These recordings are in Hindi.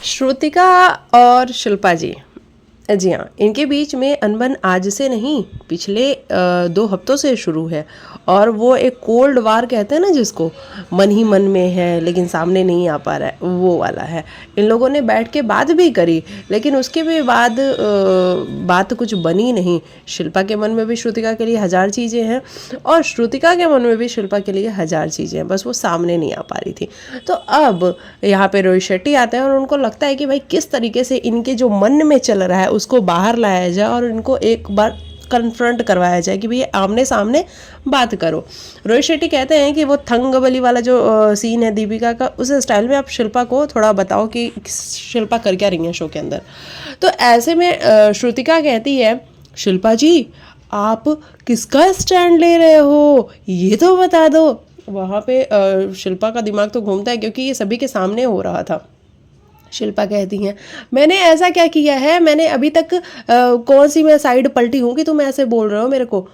श्रुतिका और शिल्पा जी, जी हाँ, इनके बीच में अनबन आज से नहीं पिछले 2 हफ्तों से शुरू है। और वो एक कोल्ड वार कहते हैं ना, जिसको मन ही मन में है लेकिन सामने नहीं आ पा रहा है, वो वाला है। इन लोगों ने बैठ के बात भी करी, लेकिन उसके भी बाद बात कुछ बनी नहीं। शिल्पा के मन में भी श्रुतिका के लिए 1000 चीज़ें हैं और श्रुतिका के मन में भी शिल्पा के लिए 1000 चीज़ें हैं, बस वो सामने नहीं आ पा रही थी। तो अब यहाँ पे रोहित शेट्टी आते हैं और उनको लगता है कि भाई किस तरीके से इनके जो मन में चल रहा है उसको बाहर लाया जाए और इनको एक बार कन्फ्रंट करवाया जाए कि भाई आमने सामने बात करो। रोहित शेट्टी कहते हैं कि वो थंगबली वाला जो सीन है दीपिका का, उस स्टाइल में आप शिल्पा को थोड़ा बताओ कि शिल्पा कर क्या रही है शो के अंदर। तो ऐसे में श्रुतिका कहती है, शिल्पा जी आप किसका स्टैंड ले रहे हो ये तो बता दो। वहाँ पे शिल्पा का दिमाग तो घूमता है क्योंकि ये सभी के सामने हो रहा था। शिल्पा कहती हैं, मैंने ऐसा क्या किया है, मैंने अभी तक कौन सी मैं साइड पलटी हूँ कि तुम ऐसे बोल रहे हो मेरे को।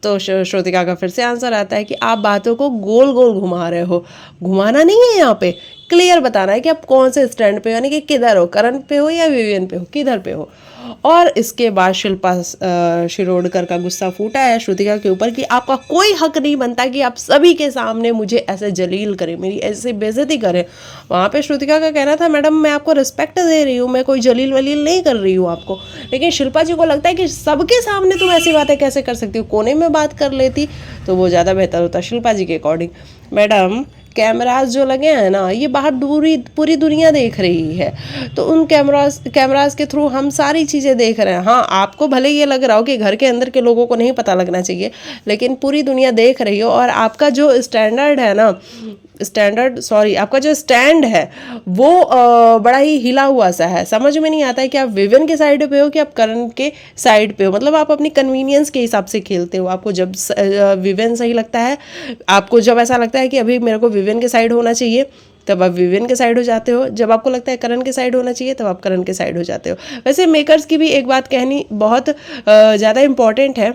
तो श्रुतिका का फिर से आंसर आता है कि आप बातों को गोल गोल घुमा रहे हो। घुमाना नहीं है, यहाँ पे क्लियर बताना है कि आप कौन से स्टैंड पे, यानी कि किधर हो, करण पे हो या विवियन पे हो, किधर पे हो। और इसके बाद शिल्पा शिरोडकर का गुस्सा फूटा है श्रुतिका के ऊपर कि आपका कोई हक नहीं बनता कि आप सभी के सामने मुझे ऐसे जलील करें, मेरी ऐसे बेइज्जती करें। वहाँ पे श्रुतिका का कहना था, मैडम मैं आपको रिस्पेक्ट दे रही हूँ, मैं कोई जलील वलील नहीं कर रही हूँ आपको। लेकिन शिल्पा जी को लगता है कि सबके सामने तुम ऐसी बातें कैसे कर सकती हो, कोने में बात कर लेती तो वो ज़्यादा बेहतर होता शिल्पा जी के अकॉर्डिंग। मैडम कैमरास जो लगे हैं ना, ये बाहर पूरी दुनिया देख रही है, तो उन कैमरास के थ्रू हम सारी चीज़ें देख रहे हैं। हाँ, आपको भले ये लग रहा हो कि घर के अंदर के लोगों को नहीं पता लगना चाहिए, लेकिन पूरी दुनिया देख रही हो। और आपका जो स्टैंडर्ड है ना, आपका जो स्टैंड है वो बड़ा ही हिला हुआ सा है। समझ में नहीं आता है कि आप विवियन के साइड पे हो कि आप करण के साइड पे हो। मतलब आप अपनी कन्वीनियंस के हिसाब से खेलते हो। आपको जब विवियन सही लगता है, आपको जब ऐसा लगता है कि अभी मेरे को विवियन के साइड होना चाहिए, तब आप विवियन के साइड हो जाते हो। जब आपको लगता है करण के साइड होना चाहिए, तब आप करण के साइड हो जाते हो। वैसे मेकर्स की भी एक बात कहनी बहुत ज़्यादा इम्पॉर्टेंट है।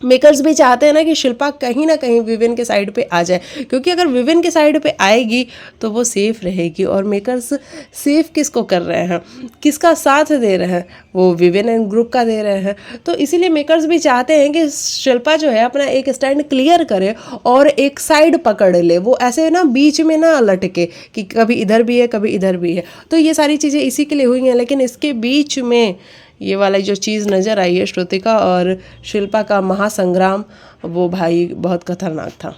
मेकर्स भी चाहते हैं ना कि शिल्पा कहीं ना कहीं विवियन के साइड पे आ जाए, क्योंकि अगर विवियन के साइड पे आएगी तो वो सेफ रहेगी। और मेकर्स सेफ किसको कर रहे हैं, किसका साथ दे रहे हैं, वो विवियन एंड ग्रुप का दे रहे हैं। तो इसीलिए मेकर्स भी चाहते हैं कि शिल्पा जो है अपना एक स्टैंड क्लियर करे और एक साइड पकड़ ले, वो ऐसे ना बीच में ना लटके कि कभी इधर भी है कभी इधर भी है। तो ये सारी चीज़ें इसी के लिए हुई हैं। लेकिन इसके बीच में ये वाला जो चीज़ नज़र आई है, श्रुतिका और शिल्पा का महासंग्राम, वो भाई बहुत खतरनाक था।